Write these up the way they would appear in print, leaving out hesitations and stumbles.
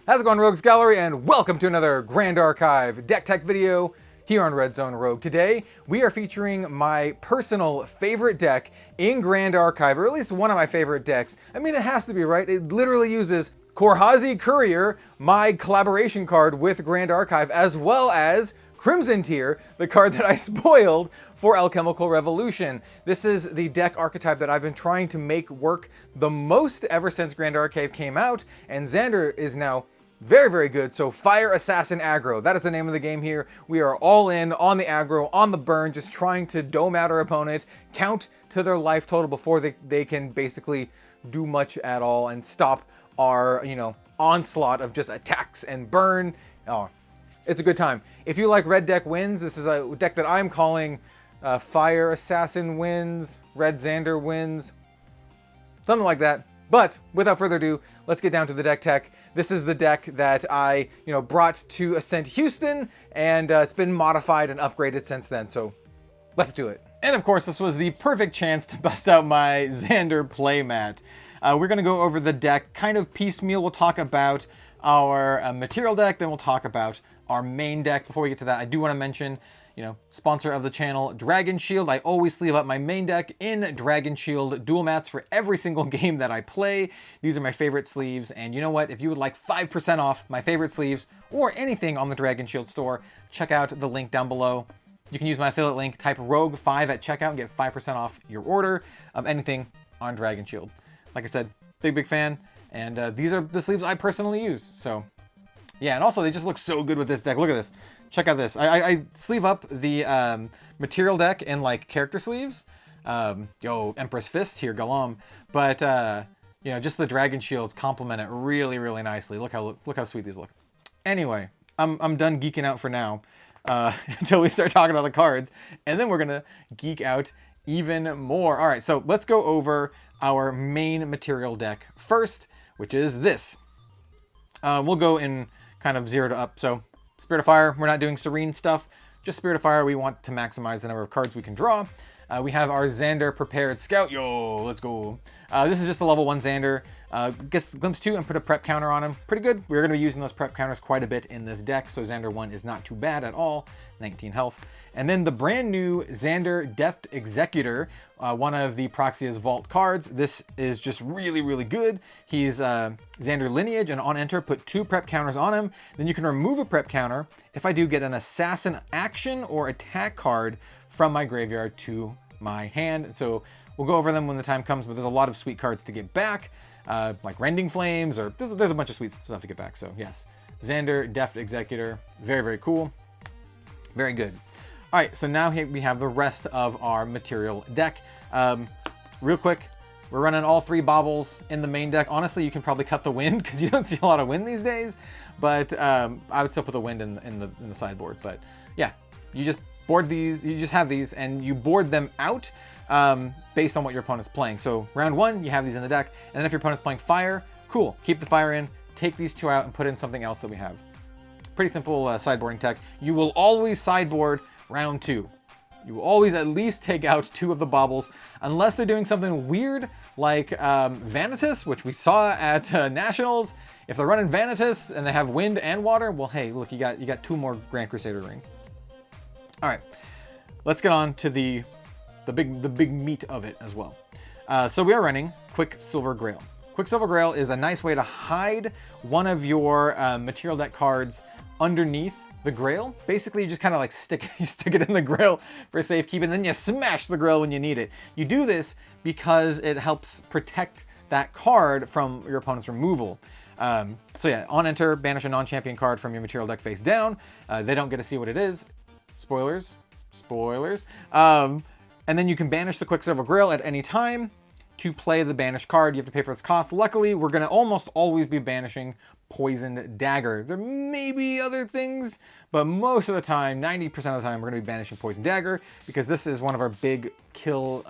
How's it going, Rogues Gallery, and welcome to another Grand Archive Deck Tech video here on Red Zone Rogue. Today, we are featuring my personal favorite deck in Grand Archive, or at least one of my favorite decks. I mean, it has to be, right? It literally uses Korhazi Courier, my collaboration card with Grand Archive, as well as Crimson Tier, the card that I spoiled for Alchemical Revolution. This is the deck archetype that I've been trying to make work the most ever since Grand Archive came out, and Zander is now very, very good. So Fire Assassin Aggro, that is the name of the game here. We are all in on the aggro, on the burn, just trying to dome out our opponent, count to their life total before they can basically do much at all and stop our, onslaught of just attacks and burn. Oh, it's a good time. If you like Red Deck Wins, this is a deck that I'm calling Fire Assassin Wins, Red Zander Wins, something like that. But without further ado, let's get down to the deck tech. This is the deck that I, brought to Ascent Houston, and it's been modified and upgraded since then. So let's do it. And of course, this was the perfect chance to bust out my Zander playmat. We're going to go over the deck kind of piecemeal. We'll talk about our material deck, then we'll talk about our main deck. Before we get to that, I do want to mention, sponsor of the channel, Dragon Shield. I always sleeve up my main deck in Dragon Shield dual mats for every single game that I play. These are my favorite sleeves, and you know what? If you would like 5% off my favorite sleeves or anything on the Dragon Shield store, check out the link down below. You can use my affiliate link, type Rogue5 at checkout and get 5% off your order of anything on Dragon Shield. Like I said, big fan, and these are the sleeves I personally use. So yeah, and also they just look so good with this deck. Look at this. Check out this. I sleeve up the material deck in like character sleeves. Empress Fist here, Galam. But just the Dragon Shields complement it really, really nicely. Look how sweet these look. Anyway, I'm done geeking out for now until we start talking about the cards, and then we're gonna geek out even more. All right, so let's go over our main material deck first, which is this. We'll go in kind of 0 to up. So Spirit of Fire, we're not doing Serene stuff, just Spirit of Fire. We want to maximize the number of cards we can draw. We have our Zander Prepared Scout. Yo, let's go. This is just a level 1 Zander. Gets Glimpse 2 and put a prep counter on him. Pretty good. We're going to be using those prep counters quite a bit in this deck, so Zander 1 is not too bad at all. 19 health. And then the brand new Zander Deft Executor, one of the Proxia's Vault cards. This is just really, really good. He's Zander Lineage, and on enter, put 2 prep counters on him. Then you can remove a prep counter if I do get an Assassin action or attack card from my graveyard to my hand. So we'll go over them when the time comes, but there's a lot of sweet cards to get back, like Rending Flames, or there's a bunch of sweet stuff to get back. So yes, Zander Deft Executor, very, very cool. Very good. All right, so now here we have the rest of our material deck. Real quick, we're running all 3 baubles in the main deck. Honestly, you can probably cut the wind because you don't see a lot of wind these days, but I would still put the wind in the sideboard. But yeah, you just board these, you just have these, and you board them out based on what your opponent's playing. So round 1, you have these in the deck, and then if your opponent's playing fire, cool, keep the fire in, take these 2 out and put in something else that we have. Pretty simple sideboarding tech. You will always sideboard round 2. You will always at least take out 2 of the baubles, unless they're doing something weird like Vanitas, which we saw at Nationals. If they're running Vanitas and they have wind and water, well, hey, look, you got 2 more Grand Crusader Ring. All right, let's get on to the big meat of it as well. So we are running Quicksilver Grail. Quicksilver Grail is a nice way to hide one of your material deck cards underneath the Grail. Basically, you just kind of like stick it in the Grail for safekeeping, and then you smash the Grail when you need it. You do this because it helps protect that card from your opponent's removal. So yeah, on enter, banish a non-champion card from your material deck face down. They don't get to see what it is. Spoilers. And then you can banish the Quicksilver Grail at any time. To play the banished card, you have to pay for its cost. Luckily, we're going to almost always be banishing Poisoned Dagger. There may be other things, but most of the time, 90% of the time, we're going to be banishing Poisoned Dagger because this is one of our big kill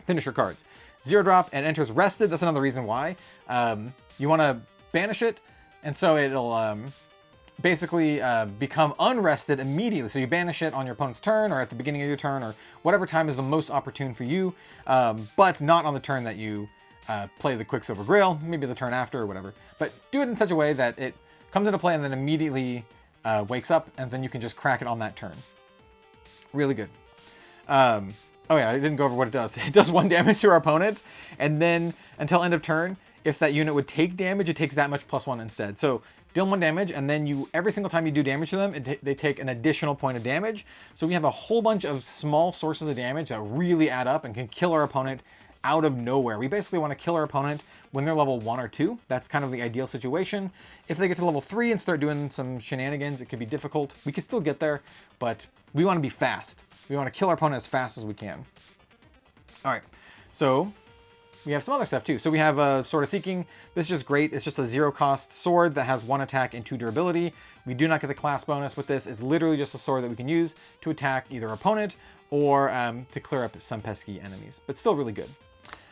finisher cards. 0-drop and enters rested. That's another reason why. You want to banish it, and so it'll basically become unrested immediately. So you banish it on your opponent's turn or at the beginning of your turn or whatever time is the most opportune for you, but not on the turn that you play the Quicksilver Grail, maybe the turn after or whatever. But do it in such a way that it comes into play and then immediately wakes up, and then you can just crack it on that turn. Really good. Oh yeah, I didn't go over what it does. It does 1 damage to our opponent, and then until end of turn, if that unit would take damage, it takes that much +1 instead. So deal 1 damage, and then you, every single time you do damage to them, they take an additional point of damage. So we have a whole bunch of small sources of damage that really add up and can kill our opponent out of nowhere. We basically want to kill our opponent when they're level 1 or 2. That's kind of the ideal situation. If they get to level 3 and start doing some shenanigans, it could be difficult. We can still get there, but we want to be fast. We want to kill our opponent as fast as we can. All right, so we have some other stuff too. So we have Sword of Seeking. This is just great. It's just a 0-cost sword that has 1 attack and 2 durability. We do not get the class bonus with this. It's literally just a sword that we can use to attack either opponent or to clear up some pesky enemies, but still really good.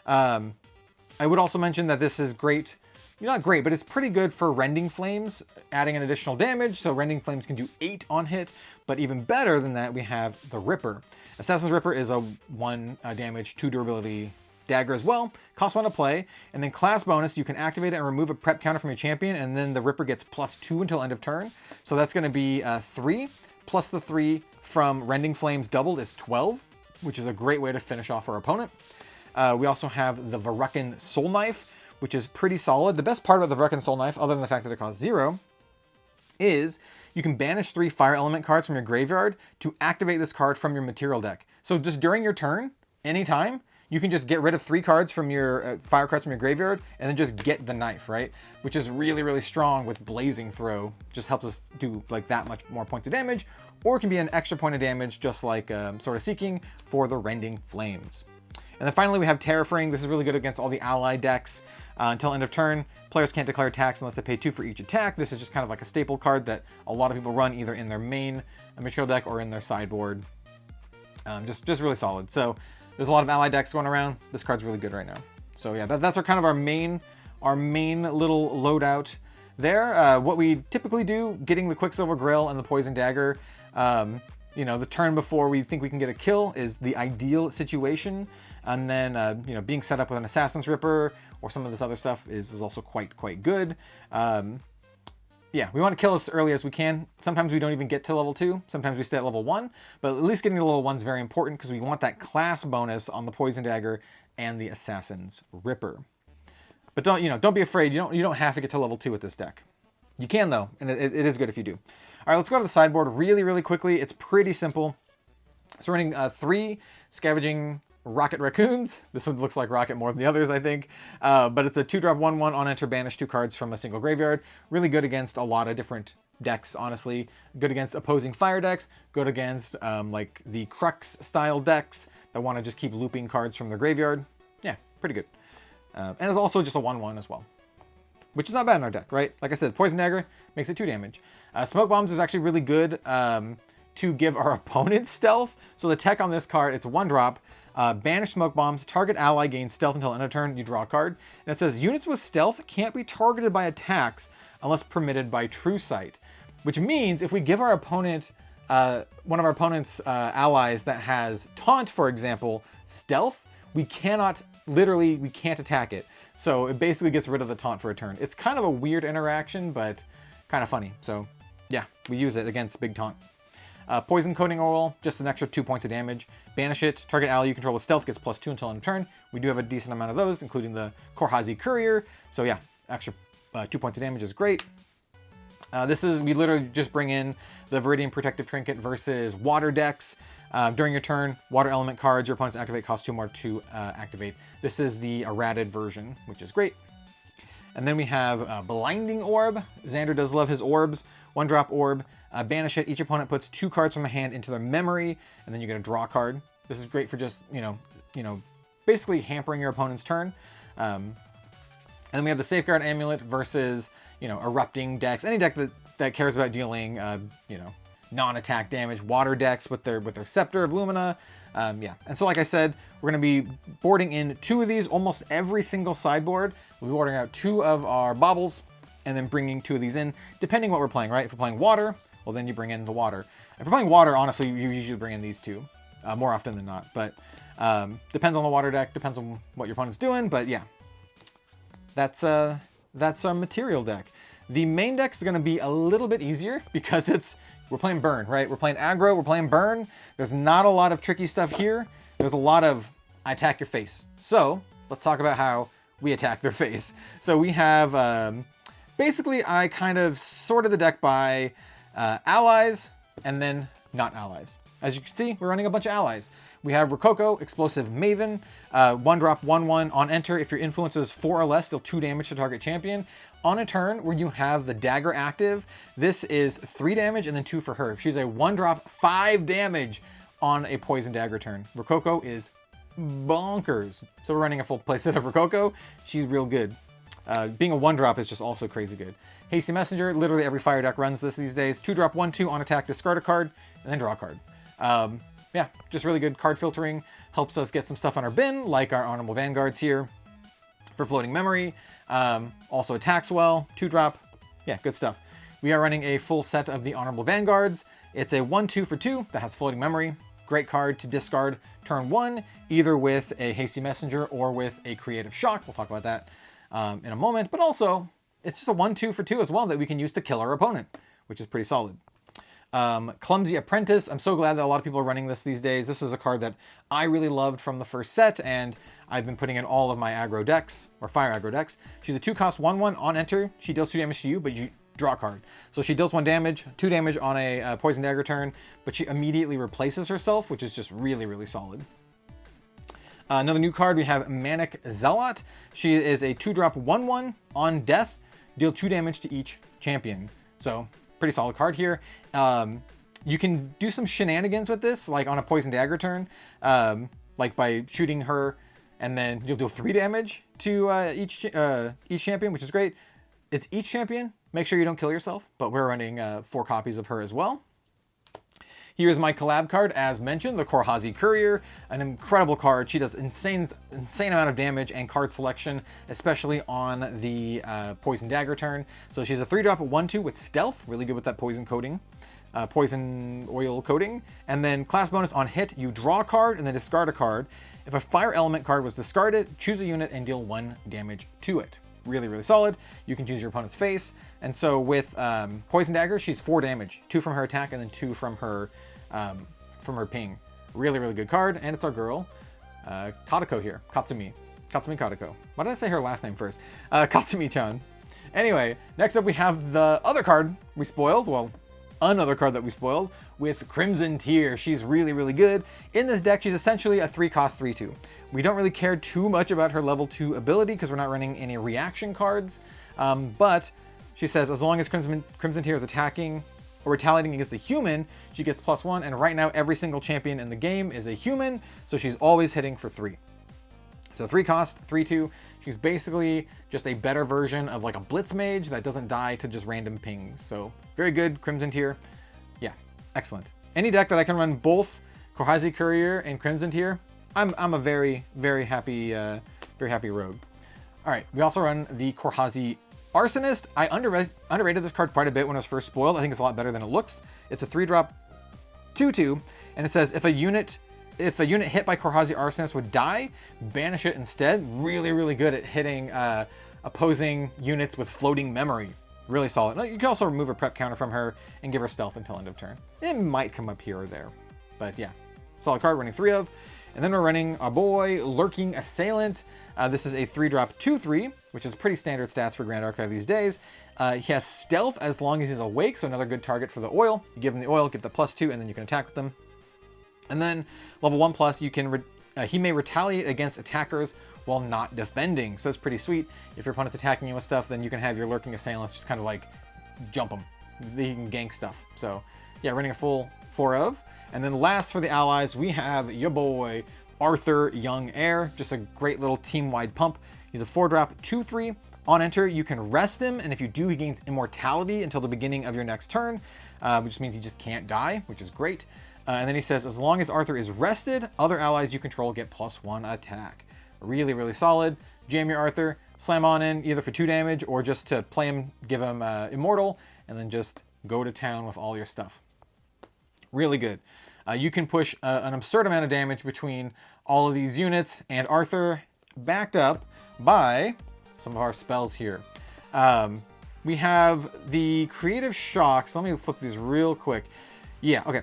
I would also mention that this is great. Not great, but it's pretty good for Rending Flames, adding an additional damage. So Rending Flames can do 8 on hit, but even better than that, we have the Ripper. Assassin's Ripper is a 1 damage, 2 durability dagger as well. Costs 1 to play, and then class bonus, you can activate it and remove a prep counter from your champion, and then the Ripper gets +2 until end of turn. So that's going to be 3, plus the 3 from Rending Flames doubled is 12, which is a great way to finish off our opponent. We also have the Verruckin Soul Knife, which is pretty solid. The best part about the Verruckin Soul Knife, other than the fact that it costs 0, is you can banish 3 fire element cards from your graveyard to activate this card from your material deck. So just during your turn, anytime, you can just get rid of 3 cards from your fire cards from your graveyard and then just get the knife, right? Which is really, really strong with Blazing Throw. Just helps us do like that much more points of damage, or it can be an extra point of damage, just like Sword of Seeking for the Rending Flames. And then finally we have Terrafring. This is really good against all the ally decks. Until end of turn, players can't declare attacks unless they pay 2 for each attack. This is just kind of like a staple card that a lot of people run either in their main material deck or in their sideboard. Just really solid. So there's a lot of ally decks going around. This card's really good right now. So yeah, that's our kind of our main little loadout there. What we typically do, getting the Quicksilver Grail and the Poison Dagger, you know, the turn before we think we can get a kill is the ideal situation. And then, you know, being set up with an Assassin's Ripper or some of this other stuff is also quite good. Yeah, we want to kill as early as we can. Sometimes we don't even get to level 2. Sometimes we stay at level 1. But at least getting to level 1 is very important because we want that class bonus on the Poison Dagger and the Assassin's Ripper. But don't be afraid. You don't have to get to level 2 with this deck. You can though, and it is good if you do. All right, let's go to the sideboard really quickly. It's pretty simple. So we're running 3 Scavenging Rocket Raccoons. This one looks like Rocket more than the others, I think. But it's a 2-drop 1/1 on enter, banish 2 cards from a single graveyard. Really good against a lot of different decks, honestly. Good against opposing fire decks. Good against like the Crux style decks that want to just keep looping cards from their graveyard. Yeah, pretty good. And it's also just a 1/1 as well, which is not bad in our deck, right? Like I said, Poison Dagger makes it 2 damage. Smoke Bombs is actually really good to give our opponent stealth. So the tech on this card, it's 1-drop. Banish Smoke Bombs, target ally gains stealth until end of turn, you draw a card. And it says, units with stealth can't be targeted by attacks unless permitted by True Sight. Which means if we give our opponent, one of our opponent's allies that has Taunt, for example, stealth, we can't attack it. So it basically gets rid of the Taunt for a turn. It's kind of a weird interaction, but kind of funny. So yeah, we use it against Big Taunt. Poison Coating Oil, just an extra 2 points of damage. Banish it. Target ally you control with stealth gets +2 until end of turn. We do have a decent amount of those, including the Korhazi Courier. So yeah, extra 2 points of damage is great. We literally just bring in the Viridian Protective Trinket versus water decks. During your turn, water element cards your opponent's activate cost 2 more to activate. This is the errated version, which is great. And then we have Blinding Orb. Zander does love his orbs. 1-drop orb. Banish it. Each opponent puts 2 cards from a hand into their memory, and then you get a draw card. This is great for just, basically hampering your opponent's turn. And then we have the Safeguard Amulet versus, erupting decks. Any deck that cares about dealing, non-attack damage. Water decks with their Scepter of Lumina. Yeah. And so, like I said, we're going to be boarding in 2 of these almost every single sideboard. We'll be ordering out 2 of our baubles and then bringing 2 of these in, depending what we're playing, right? If we're playing water, well, then you bring in the water. If we're playing water, honestly, you usually bring in these 2, more often than not. But depends on the water deck, depends on what your opponent's doing. But yeah, that's our material deck. The main deck is going to be a little bit easier because we're playing burn, right? We're playing aggro, we're playing burn. There's not a lot of tricky stuff here. There's a lot of I attack your face. So let's talk about how we attack their face. So we have, basically I kind of sorted the deck by allies and then not allies. As you can see, we're running a bunch of allies. We have Rococo, Explosive Maven, 1-drop, 1/1 on enter. If your influence is 4 or less, deal 2 damage to target champion. On a turn where you have the dagger active, this is 3 damage and then 2 for her. She's a 1-drop, 5 damage on a poison dagger turn. Rococo is bonkers. So we're running a full playset of Rococo. She's real good. Being a 1-drop is just also crazy good. Hasty Messenger, literally every fire deck runs this these days. 2-drop, 1/2 on attack, discard a card, and then draw a card. Yeah, just really good card filtering. Helps us get some stuff on our bin, like our Honorable Vanguards here for floating memory. Also attacks well, 2-drop. Yeah, good stuff. We are running a full set of the Honorable Vanguards. It's a 1/2 for 2 that has floating memory. Great card to discard turn 1, either with a Hasty Messenger or with a Creative Shock. We'll talk about that in a moment. But also, it's just a 1/2 for 2 as well that we can use to kill our opponent, which is pretty solid. Clumsy Apprentice. I'm so glad that a lot of people are running this these days. This is a card that I really loved from the first set, and I've been putting in all of my aggro decks, or fire aggro decks. She's a 2-cost 1/1 on enter. She deals 2 damage to you, but you draw a card. So she deals 1 damage, 2 damage on a poison dagger turn, but she immediately replaces herself, which is just really, really solid. Another new card, we have Manic Zealot. She is a 2-drop 1/1 on death, deal 2 damage to each champion. So pretty solid card here. You can do some shenanigans with this, like on a poison dagger turn, like by shooting her, and then you'll deal 3 damage to each champion, which is great. It's each champion. Make sure you don't kill yourself, but we're running 4 copies of her as well. Here's my collab card, as mentioned, the Korhazi Courier, an incredible card. She does insane amount of damage and card selection, especially on the poison dagger turn. So she's a 3-drop 1/2 with stealth, really good with that poison coating, poison oil coating. And then class bonus on hit, you draw a card and then discard a card. If a fire element card was discarded, choose a unit and deal 1 damage to it. Really, really solid. You can choose your opponent's face. And so with poison dagger, she's 4 damage, 2 from her attack and then 2 from her ping. Really, really good card. And it's our girl, Katako here. Katsumi Katako. Why did I say her last name first? Katsumi-chan. Anyway, next up we have the other card we spoiled. Well, another card that we spoiled with Crimson Tear. She's really, really good. In this deck, she's essentially a 3-cost 3/2. We don't really care too much about her level 2 ability because we're not running any reaction cards. But she says as long as Crimson Tear is attacking or retaliating against the human, she gets +1. And right now, every single champion in the game is a human, so she's always hitting for 3. So 3-cost, 3/2. She's basically just a better version of like a Blitz Mage that doesn't die to just random pings. So very good, Crimson Tear. Yeah, excellent. Any deck that I can run both Korhazi Courier and Crimson Tear, I'm a very, very happy rogue. All right, we also run the Korhazi Arsonist. I underrated this card quite a bit when it was first spoiled. I think it's a lot better than it looks. It's a 3-drop 2/2, and it says if a unit hit by Korhazi Arsonist would die, banish it instead. Really, really good at hitting opposing units with floating memory. Really solid. You can also remove a prep counter from her and give her stealth until end of turn. It might come up here or there, but yeah, solid card, running 3 of. And then we're running our boy, Lurking Assailant. This is a 3-drop 2/3, which is pretty standard stats for Grand Archive these days. He has stealth as long as he's awake, so another good target for the oil. You give him the oil, give the +2, and then you can attack with them. And then level 1+, you can he may retaliate against attackers while not defending. So it's pretty sweet. If your opponent's attacking you with stuff, then you can have your Lurking Assailants just kind of like jump them. They can gank stuff. So yeah, running a full 4 of. And then last for the allies, we have your boy, Arthur Young Heir. Just a great little team-wide pump. He's a 4-drop 2/3. On enter, you can rest him, and if you do, he gains immortality until the beginning of your next turn, which means he just can't die, which is great. And then he says, as long as Arthur is rested, other allies you control get +1 attack. Really, really solid. Jam your Arthur, slam on in, either for 2 damage or just to play him, give him immortal, and then just go to town with all your stuff. Really good. You can push an absurd amount of damage between all of these units, and Arthur, backed up by some of our spells here. We have the Creative Shocks. Let me flip these real quick. Yeah, okay.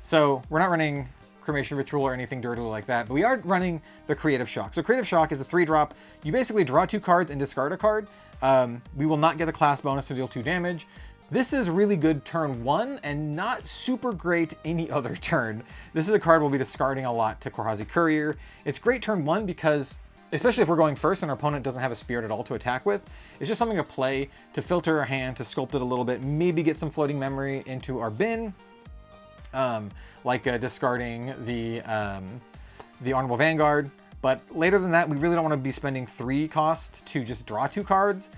So we're not running Cremation Ritual or anything dirty like that, but we are running the Creative Shock. So Creative Shock is a 3-drop. You basically draw 2 cards and discard a card. We will not get the class bonus to deal 2 damage. This is really good turn 1 and not super great any other turn. This is a card we'll be discarding a lot to Korhazi Courier. It's great turn 1 because, especially if we're going first and our opponent doesn't have a spirit at all to attack with, it's just something to play, to filter our hand, to sculpt it a little bit, maybe get some floating memory into our bin, like discarding the Honorable Vanguard. But later than that, we really don't want to be spending 3 cost to just draw 2 cards.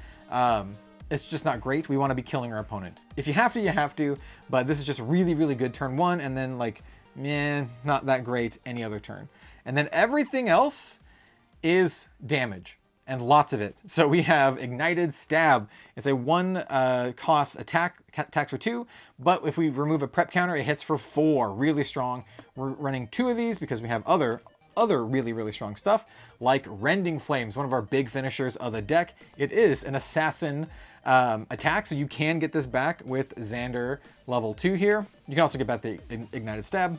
It's just not great. We want to be killing our opponent. If you have to, you have to, but this is just really, really good turn 1, and then like, not that great any other turn. And then everything else is damage, and lots of it. So we have Ignited Stab. It's a 1 cost attack, attacks for 2, but if we remove a prep counter, it hits for 4, really strong. We're running 2 of these because we have other really, really strong stuff, like Rending Flames, one of our big finishers of the deck. It is an assassin attack, so you can get this back with Zander level 2 here. You can also get back the Ignited Stab.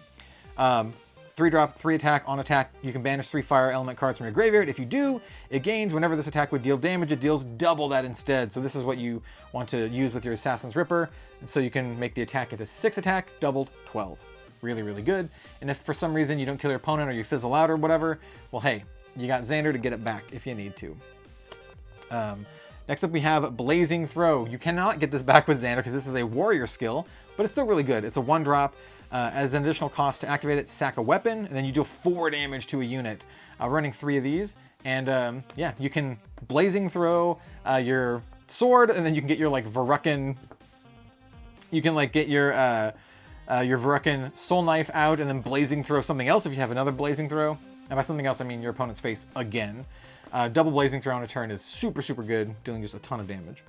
3-drop, 3 attack, on attack. You can banish 3 fire element cards from your graveyard. If you do, it gains whenever this attack would deal damage, it deals double that instead. So this is what you want to use with your Assassin's Ripper. And so you can make the attack into 6 attack, doubled 12. Really, really good. And if for some reason you don't kill your opponent or you fizzle out or whatever, well, hey, you got Zander to get it back if you need to. Next up, we have Blazing Throw. You cannot get this back with Zander because this is a warrior skill, but it's still really good. It's a 1-drop. As an additional cost to activate it, sack a weapon, and then you deal 4 damage to a unit. Running 3 of these, and yeah, you can Blazing Throw your sword, and then you can get your like Verruckin. You can like get your Verruckin Soul Knife out, and then Blazing Throw something else if you have another Blazing Throw. And by something else, I mean your opponent's face again. Double Blazing Throw on a turn is super, super good, dealing just a ton of damage.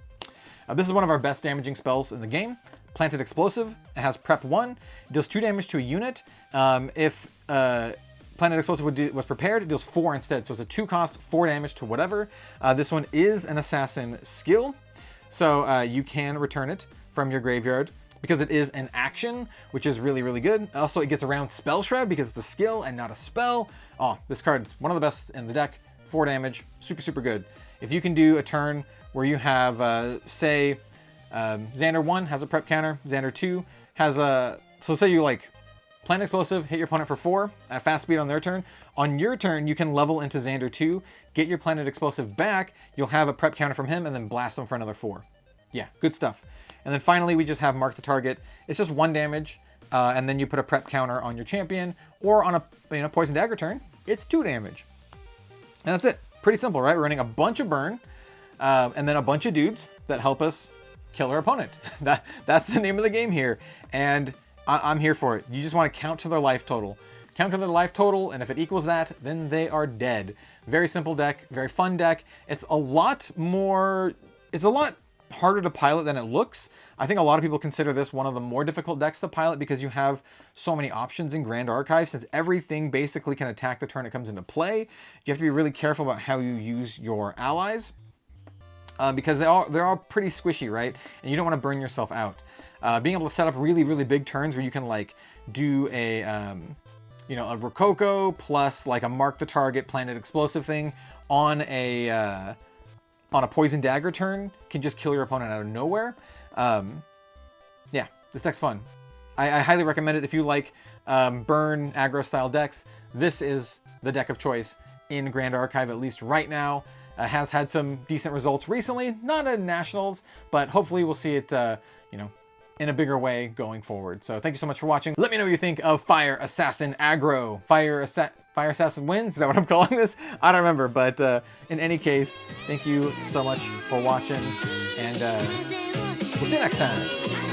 This is one of our best damaging spells in the game. Planted Explosive. It has prep 1. It deals 2 damage to a unit. If Planted Explosive was prepared, it deals 4 instead. So it's a 2 cost, 4 damage to whatever. This one is an assassin skill. So you can return it from your graveyard because it is an action, which is really, really good. Also, it gets around Spell Shroud because it's a skill and not a spell. Oh, this card's one of the best in the deck. 4 damage, super, super good. If you can do a turn where you have, say, Zander 1 has a prep counter, Zander 2 has a, so say you like Plant Explosive, hit your opponent for 4 at fast speed on their turn. On your turn, you can level into Zander 2, get your Planted Explosive back, you'll have a prep counter from him, and then blast them for another 4. Yeah, good stuff. And then finally, we just have Mark the Target. It's just 1 damage, and then you put a prep counter on your champion, or on a Poison Dagger turn, it's 2 damage. And that's it. Pretty simple, right? We're running a bunch of burn, and then a bunch of dudes that help us kill our opponent. That's the name of the game here, and I'm here for it. You just want to count to their life total. Count to their life total, and if it equals that, then they are dead. Very simple deck, very fun deck. It's a lot harder to pilot than it looks. I think a lot of people consider this one of the more difficult decks to pilot because you have so many options in Grand Archive. Since everything basically can attack the turn it comes into play, you have to be really careful about how you use your allies. Because they're all pretty squishy, right? And you don't want to burn yourself out. Being able to set up really, really big turns where you can like do a Rococo plus like a Mark the Target Planted Explosive thing on a Poison Dagger turn can just kill your opponent out of nowhere. Yeah, this deck's fun. I highly recommend it if you like burn aggro style decks. This is the deck of choice in Grand Archive, at least right now. Has had some decent results recently, not at Nationals, but hopefully we'll see it, in a bigger way going forward. So thank you so much for watching. Let me know what you think of Fire Assassin Aggro. Fire Assassin wins? Is that what I'm calling this? I don't remember, but in any case, thank you so much for watching, and we'll see you next time.